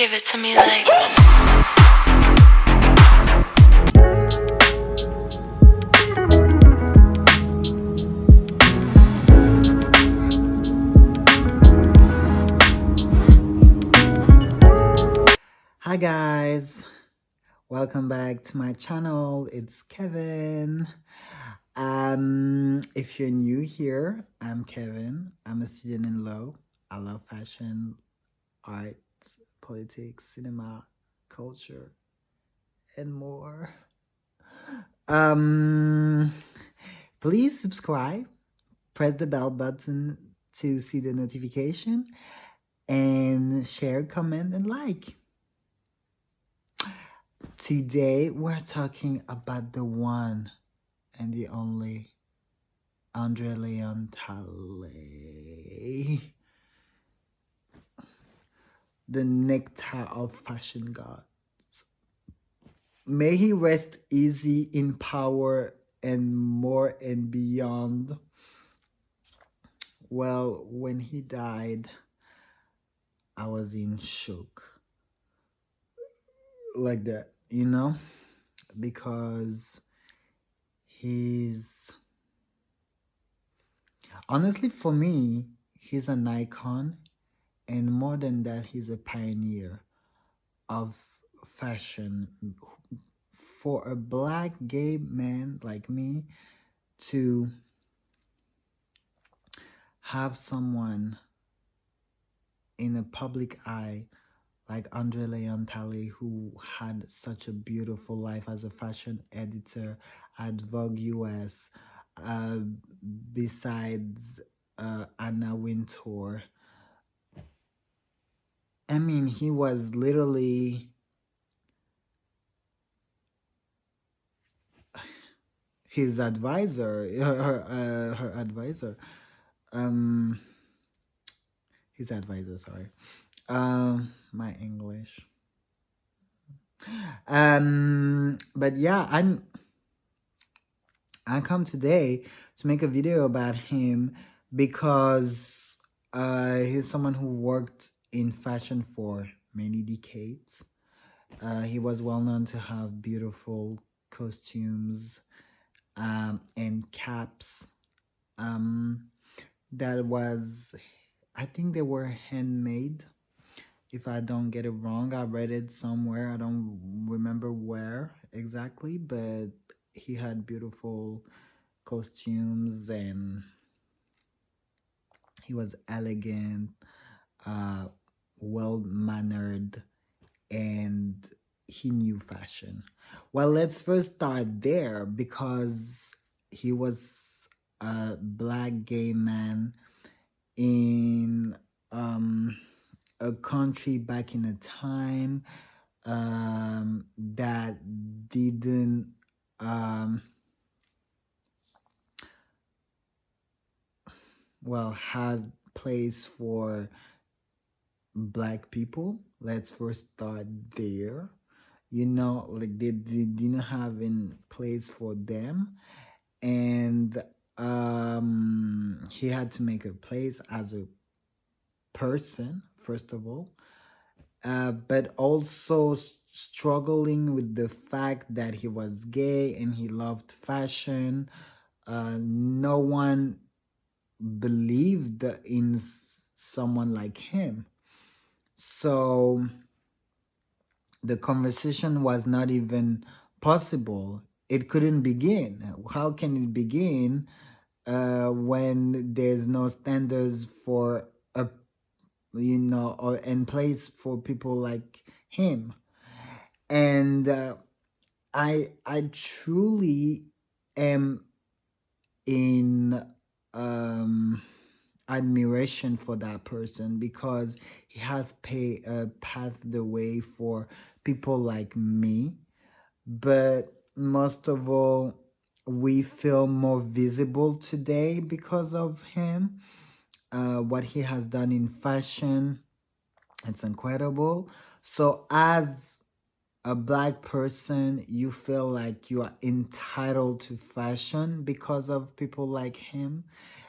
Give it to me like. Hi guys, welcome back to my channel. It's Kevin. If you're new here, I'm Kevin. I'm a student in law. I love fashion, art, politics, cinema, culture, and more. Please subscribe, press the bell button to see the notification, and share, comment, and like. Today we're talking about the one and the only Andre Leon Talley, the nectar of fashion gods. May he rest easy in power and more and beyond. Well, when he died, I was in shock. Like that, because he's honestly, for me, he's an icon, and more than that, he's a pioneer of fashion. For a black gay man like me to have someone in a public eye like Andre Leon Talley, who had such a beautiful life as a fashion editor at Vogue US, besides Anna Wintour. I mean, he was literally his advisor, her advisor, his advisor, sorry. My English. But yeah, I come today to make a video about him because he's someone who worked in fashion for many decades. He was well known to have beautiful costumes and caps that was, I think they were handmade. If I don't get it wrong, I read it somewhere. I don't remember where exactly, but he had beautiful costumes and he was elegant, well-mannered, and he knew fashion. Well, let's first start there because he was a black gay man in a country back in a time that didn't had place for black people. Let's first start there. Like they didn't have in place for them, and he had to make a place as a person first of all, but also struggling with the fact that he was gay and he loved fashion. No one believed in someone like him. So the conversation was not even possible. It couldn't begin. How can it begin when there's no standards for a or in place for people like him? And I truly am in admiration for that person because he has paved the way for people like me. But most of all, we feel more visible today because of him. What he has done in fashion, it's incredible. So as a black person, you feel like you are entitled to fashion because of people like him.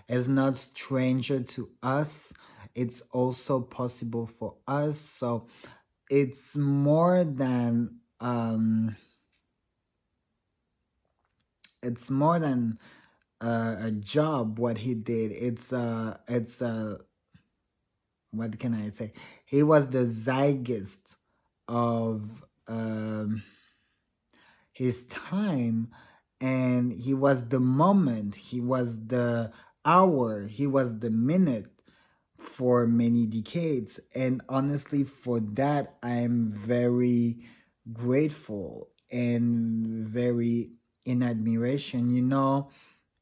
It's not stranger to us. It's also possible for us. So it's more than it's more than a job. What he did, it's what can I say? He was the zeitgeist of his time, and he was the moment, he was the hour, he was the minute for many decades. And honestly, for that, I'm very grateful and very in admiration.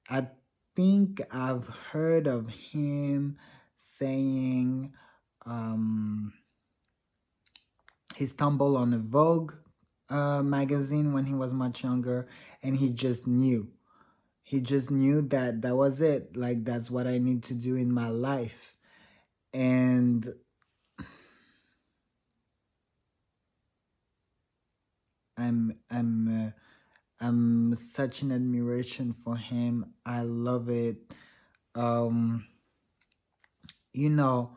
I think I've heard of him saying he stumbled on a Vogue magazine when he was much younger, and he just knew. He just knew that that was it. Like, that's what I need to do in my life. And I'm such an admiration for him. I love it. Um, you know,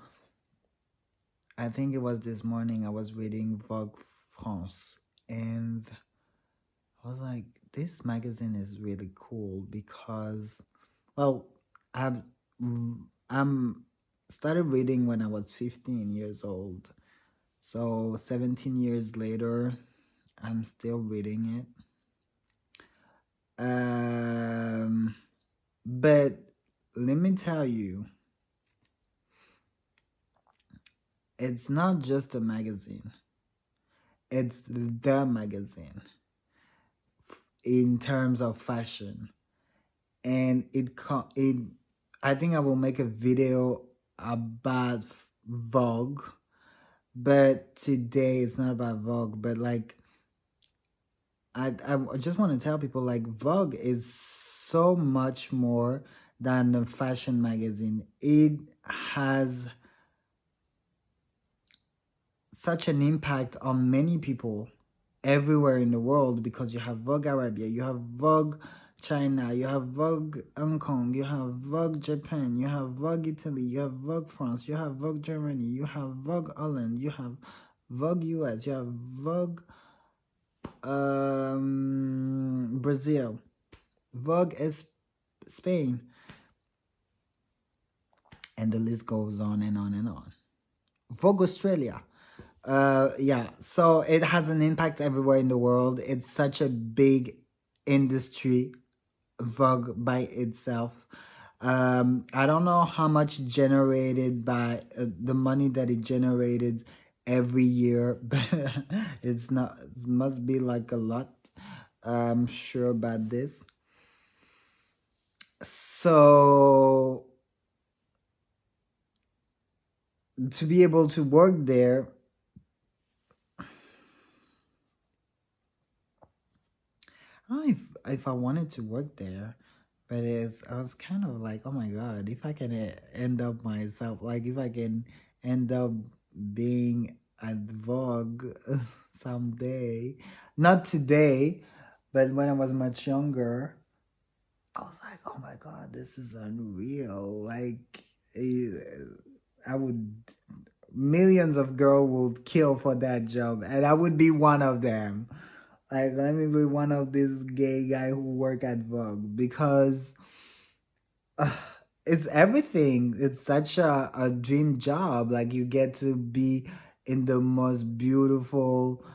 I think it was this morning I was reading Vogue France, and I was like, this magazine is really cool because, well, I'm I'm started reading when I was 15 years old. So 17 years later, I'm still reading it. But let me tell you, it's not just a magazine. It's the magazine in terms of fashion. And it I think I will make a video about Vogue, but today it's not about Vogue, but like I just want to tell people, like, Vogue is so much more than a fashion magazine. It has such an impact on many people everywhere in the world, because you have Vogue Arabia, you have Vogue China, you have Vogue Hong Kong, you have Vogue Japan, you have Vogue Italy, you have Vogue France, you have Vogue Germany, you have Vogue Holland, you have Vogue US, you have Vogue Brazil, Vogue is Spain, and the list goes on and on and on. Vogue Australia. Yeah, so it has an impact everywhere in the world. It's such a big industry, Vogue by itself. I don't know how much generated by the money that it generated every year, but it's not, it must be like a lot. I'm sure about this. So to be able to work there, I don't know if I wanted to work there, but I was kind of like, oh my god, if I can end up myself, like if I can end up being at Vogue someday, not today, but when I was much younger, I was like, oh my god, this is unreal. Like, I would, millions of girls would kill for that job, and I would be one of them. Like, let me be one of these gay guy who work at Vogue, because uh, it's everything. It's such a dream job. Like, you get to be in the most beautiful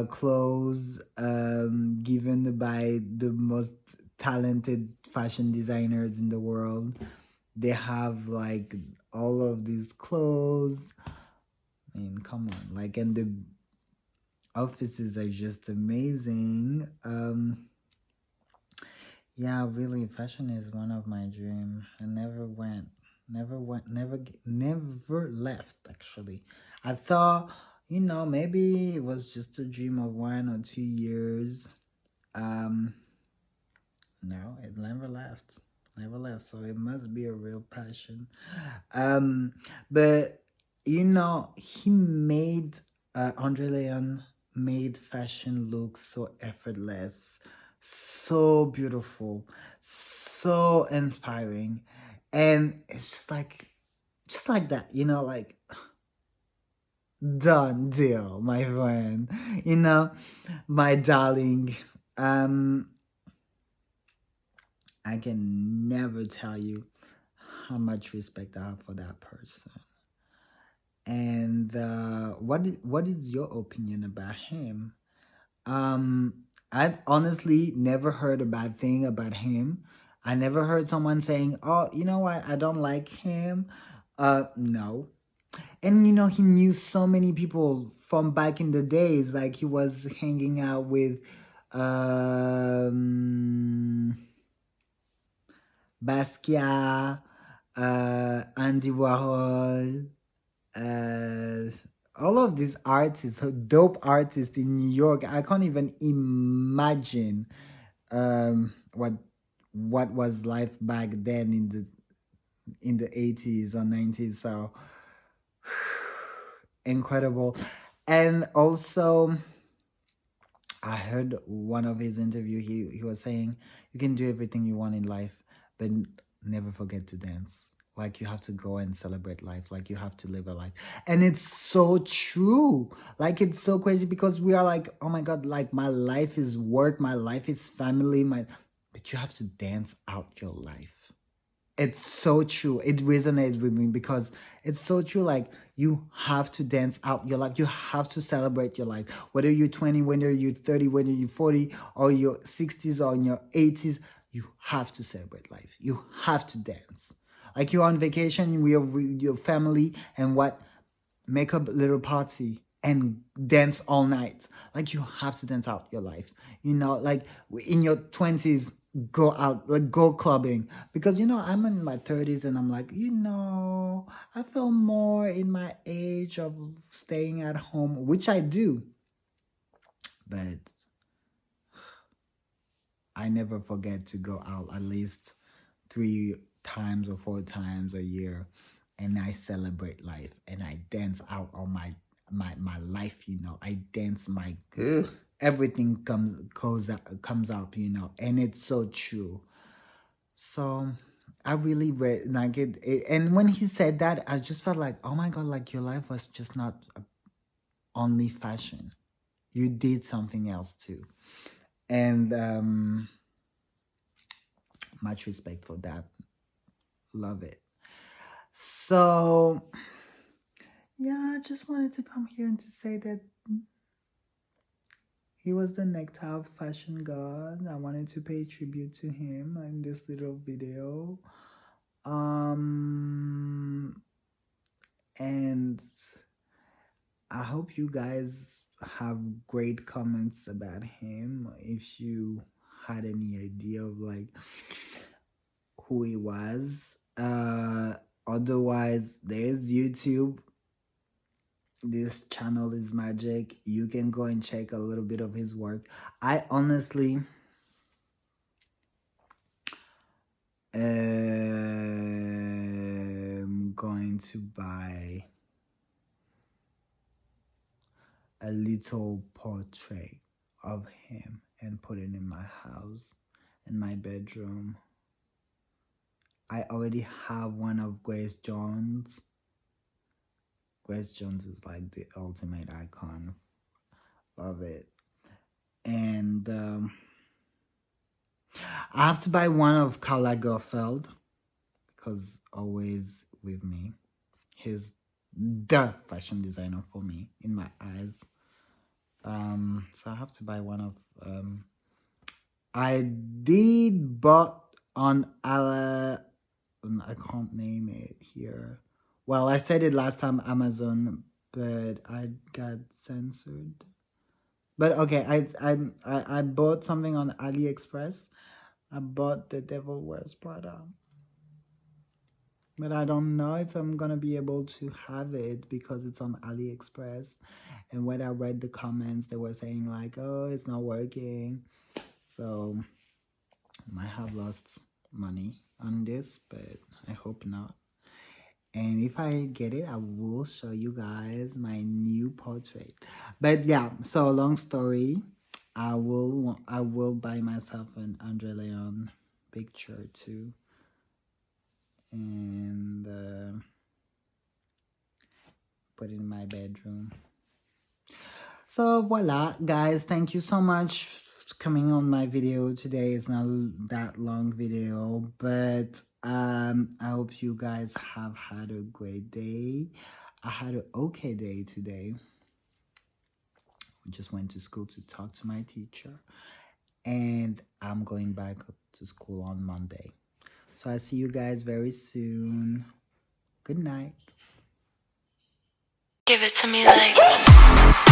clothes given by the most talented fashion designers in the world. They have like all of these clothes. I mean, come on. Like, and the offices are just amazing. Yeah, really, fashion is one of my dream. I never left. Actually, I thought, maybe it was just a dream of 1 or 2 years. Um, no, it never left. So it must be a real passion. But he made Andre Leon made fashion look so effortless, so beautiful, so inspiring, and it's just like that, like Done deal, my friend. You know, my darling. Um, I can never tell you how much respect I have for that person. And what is your opinion about him? Um, I've honestly never heard a bad thing about him. I never heard someone saying, "Oh, you know what? I don't like him." No. And he knew so many people from back in the days. Like he was hanging out with um Basquiat, Andy Warhol, uh, all of these artists, so dope artists in New York. I can't even imagine what was life back then in the 80s or 90s. So incredible. And also I heard one of his interview. He was saying you can do everything you want in life, but never forget to dance. Like you have to go and celebrate life. Like you have to live a life, and it's so true. Like it's so crazy because we are like, oh my god, like my life is work, my life is family, but you have to dance out your life. It's so true. It resonates with me because it's so true. Like you have to dance out your life. You have to celebrate your life. Whether you're 20, whether you're 30, whether you're 40, or your 60s or in your 80s, you have to celebrate life. You have to dance. Like you're on vacation, we are with your family, and what? Make a little party and dance all night. Like you have to dance out your life. Like in your 20s, go out, like go clubbing. Because I'm in my 30s and I'm like, I feel more in my age of staying at home, which I do. But I never forget to go out at least 3 times or 4 times a year, and I celebrate life and I dance out on my life. I dance my everything comes up. And it's so true. So I really like it. And when he said that, I just felt like, oh my god, like your life was just not only fashion. You did something else too. And much respect for that. Love it. So, yeah, I just wanted to come here and to say that he was the Nectar fashion god. I wanted to pay tribute to him in this little video. And I hope you guys have great comments about him. If you had any idea of like who he was. Otherwise, there's YouTube. This channel is magic. You can go and check a little bit of his work. I honestly am going to buy a little portrait of him and put it in my house, in my bedroom. I already have one of Grace Jones. Grace Jones is like the ultimate icon. Love it. And I have to buy one of Karl Lagerfeld because always with me. He's the fashion designer for me in my eyes. So I have to buy one of I did bought on I can't name it here. Well, I said it last time, Amazon, but I got censored. But okay, I bought something on AliExpress. I bought The Devil Wears Prada. But I don't know if I'm gonna be able to have it because it's on AliExpress. And when I read the comments, they were saying like, oh, it's not working. So I might have lost money on this, but I hope not. And if I get it, I will show you guys my new portrait. But yeah, so long story. I will buy myself an Andre Leon picture too. And put it in my bedroom. So voila, guys, thank you so much for coming on my video today. It's not that long video, but I hope you guys have had a great day. I had an okay day today. We just went to school to talk to my teacher, and I'm going back to school on Monday. So I'll see you guys very soon. Good night. Give it to me like